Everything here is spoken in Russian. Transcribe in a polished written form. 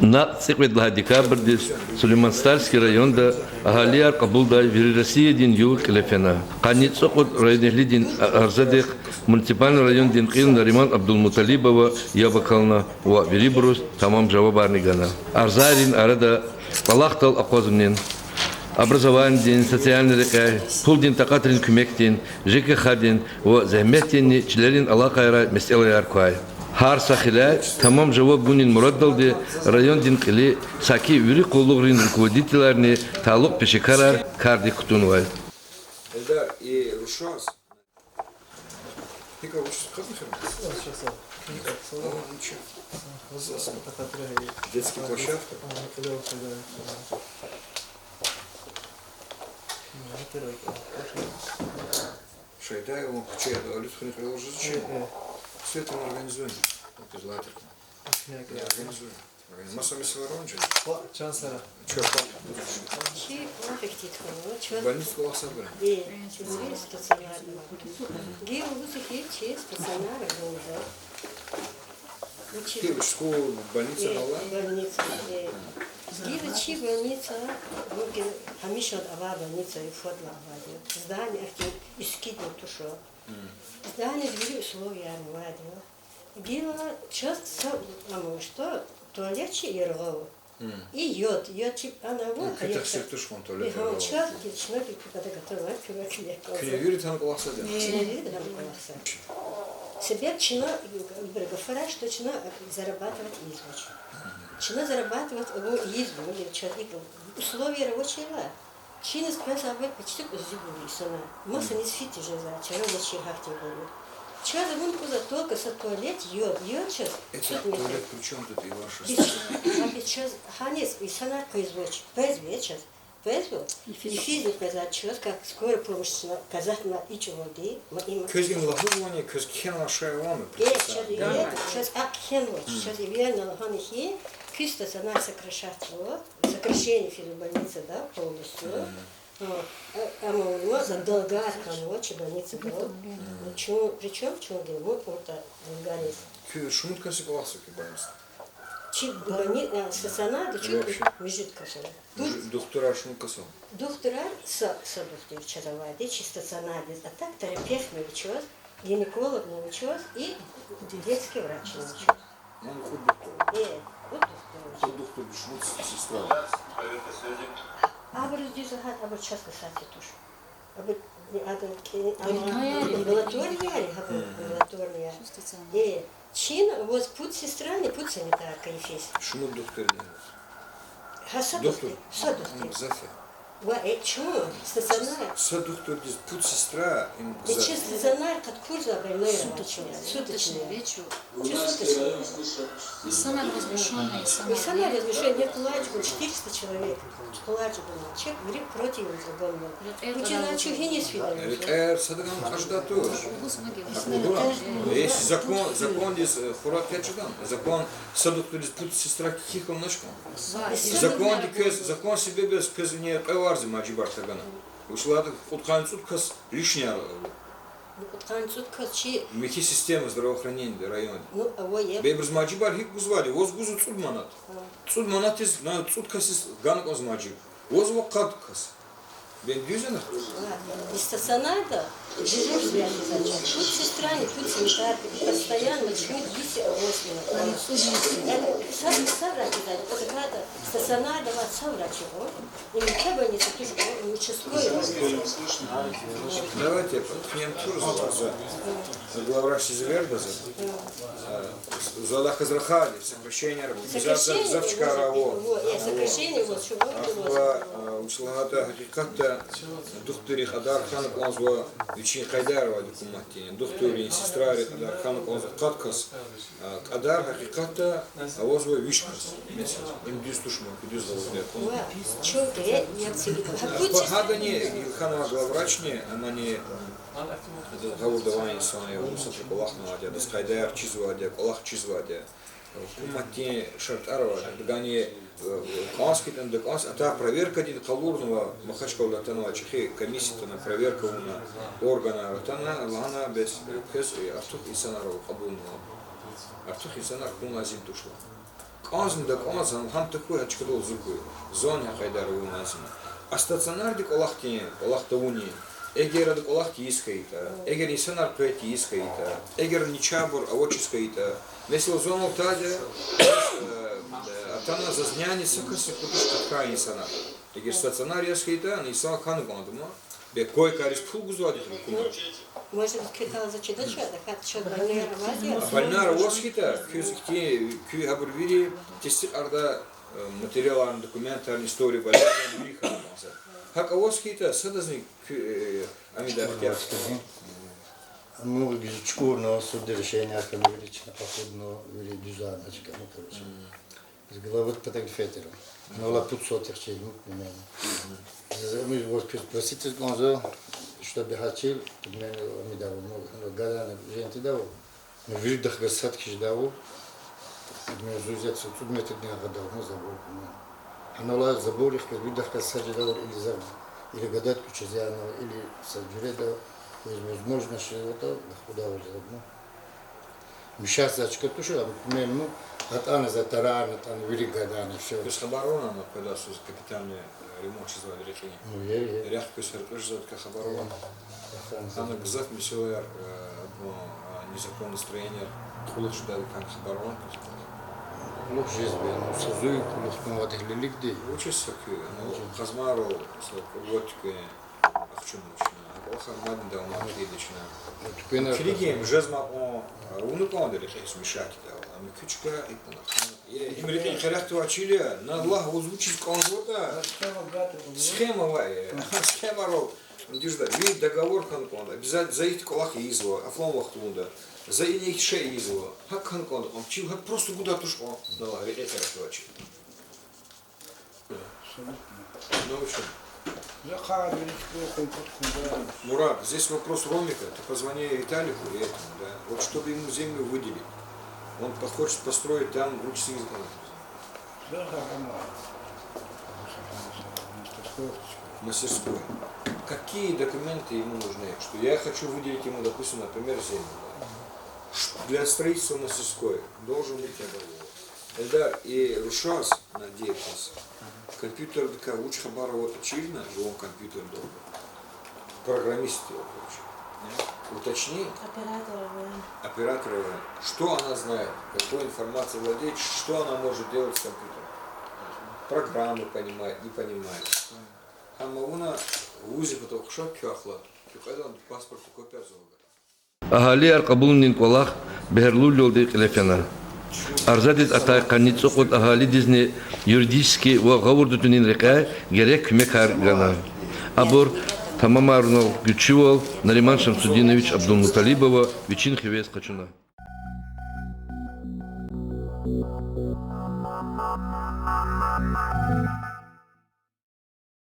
На цикведла декабрь дес Сулейман-Старский район да Агалияр Кабулдай в России дин юл Клефена. Каницо от районный дин Арзадех муниципальный район дин Кин Нариман Абдулмуталибова Ябакална ва Верибрус тамам Джавабарнигана. Арзарин арада Палахтал Акозмнин. Образование дин, социальный рекай, пул дин такатрин кумек дин, ЖКХ дин, ва захмет дин, члерин Аллахайра местелай аркуай. Хар сахиля, тамам живот гунин мураддалди, район дин кили, саки вюри коллугрин руководителярни, талук пешекарар, карди кутунвай. Эльдар и Рушас. Пика лучше сказать? Детская площадка. Шайда его куча, а люди приложили зачем? Все это мы организуем. Это желательно. Организуем. Масса мессоворонжи. Чансара. Чи офектит Больницу Ласабра. Чи стационарного. Гео высокие чи стационара голода. Ты в школу, больница Алла? Больница. Гео чи больница. Хамишот ава больница и фотла авадио. Здание актив искидно тушо. Здание двери условия авадио. Гео часто само что туалет чи ерго. И йод чи она вот. Это все тушком туалет. Его час человек когда готовит к Юрий там Ласабра. Себе чина говорят, что чина зарабатывать извоч. Чина зарабатывать его извоч, или человек условия рабочего. Чина сказала, почти кузибули сама. Масса не сфити же за чего зачем хахти были. Чего за вон куда только со туалет йод час. Это туалет причем тут и ваша. А сейчас ханес и сана извоч. Без вечер. И физика за час, как скоро помощь казать на ичу воды. Көзген лахузвание, көз кен лашая вами. Сейчас акхен вот. Сейчас и верно лаханихи. Киста она сокращается. Сокращение физбольницы, да, полностью. А мы за долгая ночь больницы было. Причем в чем дело? Вот это долгая. Шумут касы классики больницы. Чик больница стационар, чик лежит касса. Доктора шумут касса. Доктора со доктор часовая, чи стационар. А так терапевт новичок, гинеколог новичок и детский врач новичок. Ну, хоть доктор. Вот доктор. Доктор шумут сестра. А вы здесь загад, а вы час касаться туш. А вы амбулатория. Чин, вот путь сестра, не путь санитарка и фейс. Шумут доктор. Доктор. Зафе. Чего? Стационар? Со доктор здесь путь сестра. Сейчас стационар, как курс больной суточный. У нас самое возвышенное. И самое возвышенное, нет плачу, 400 человек. Плачу, думаю, человек гриб против забомнил. Учила, что не свидание. Садаган каждый тоже. Есть закон здесь, хурат качудан. Закон со доктор здесь путь сестра кихом ночком. Закон себе без не певарзы маджибар тагана. Ушла утканцут кас лишняя. Мехи система здравоохранения в районе. Бейбрз маджибар хик гузвали, воз гузу цудманат. Цудманат из на цудкас из ганок оз маджиб. Воз вакат кас. Бен дюзена? И стационарда, дежурство, путь сестра, не путь санитар, постоянно чуть 10-8. Это саврач, это стационарда, саврач его. И ничего не такие, участковый. Давайте пнем тур за главврач Звердаза. Золах Азрахали, сокращение завчка раво. Сокращение вот чего. Учлагата хакиката духтури Хадар хан конзва Вичин Хайдарова документине. Духтури сестра Хадар хан конзва каткас. Хадар хакиката авозва вишкас. Им дюз тушма, дюз заводят. Чего ты? Хадани ханова главврачне, она не Гаурдавани сани Русов Колахна, да Хайдар чизвадя, Колах чизвадя. Кумати шартарова, дгани Канскитен до Канс, а та проверка дин Калурного Махачкала Танова Чехи комиссия на проверка на органа Тана Лана без Хес и Артух Исанарова Кабунова. Артух Исанар Куна Зинтушла. Казм хам такой очкадол зукуй. Зон хакайдар вунасим. А стационар дик олахти, олахтауни. Эгер дик олахти искаита. Эгер нисанар пэти искаита. Эгер ничабур авоч искаита. Если зон олтаде, атана зазняни сакаси кутуш какая нисанар. Эгер стационар искаита, нисана хану гандума. Бе кой карис пулгузуади хрукума. Может быть, китал зачитать что-то, как что-то больная авария. Больная авария, кюй хабурвири, тести арда материаларный, документарный истории больная авария. Как авария, садазник амидахтя. Ну, чкурно суд решения, как велично походно, вели дюзаночка, ну, короче. С головы потом фетером. Ну, лапут сотер чей, ну, примерно. Мы вот просите гонзо, чтобы хотел, мне дало, ну, гадано, gente дало. Но вижу, да, красотки же дало. Мне зузец, тут мне так не гадал, ну, забыл, примерно. Оно ла забыл, их, как видно, красотки дало, или забыл. Или гадать кучезяно, или саджуреда. То есть возможно, что это удовольствие. Сейчас очко туша, ну, от Анны за таран, от Анны великоданы, все. То есть оборона, когда с капитальный ремонт звали решение. Ну, я. Ряд кусер тоже зовут как оборона. Она гзав мисюер, незаконное строение, хулах ждали как оборона. Лук жизнь, ну, созуй, лук, ну, вот их лиликды. Учишься, ну, хазмару, вот, в чем начинаю. Охармадин да умаклидична. Кригем жезма о унуконде решить мешать да. А мы кучка и понах. Им рекли характу очили, на Аллах озвучить конзорта. Схема вай. Схема рол. Дижда, вид договор конкон. Обязательно заить колах изво, афломах тунда. За их шеи изво. Хак конкон. Он чил хак просто куда тушко. Да, рекли характу очили. Ну что? Мурат, здесь вопрос Ромика. Ты позвони Виталику и этому, да. Вот чтобы ему землю выделить. Он хочет построить там учиться языком. Мастерской. Какие документы ему нужны? Что я хочу выделить ему, допустим, например, землю. Да? Для строительства мастерской должен быть договор. Эльдар и Рушас надеется. Компьютер такая лучше Хабарова очевидно, что он компьютер должен. Программист его короче. Уточни. Оператора. Что она знает, какой информацией владеет, что она может делать с компьютером. Программы понимает, не понимает. А Мауна в УЗИ потом шок кёхла. Когда он паспорт копия золота. Агалиар кабулнин колах бехерлул йолдик лефена. Арзадит атай каницокот агали дизне юридически ва гавурдутунин река герек мекар гана. Абур тамамарнов Гючевол Нариман Шамсудинович Абдулмуталибова Вичин Хивес Качуна.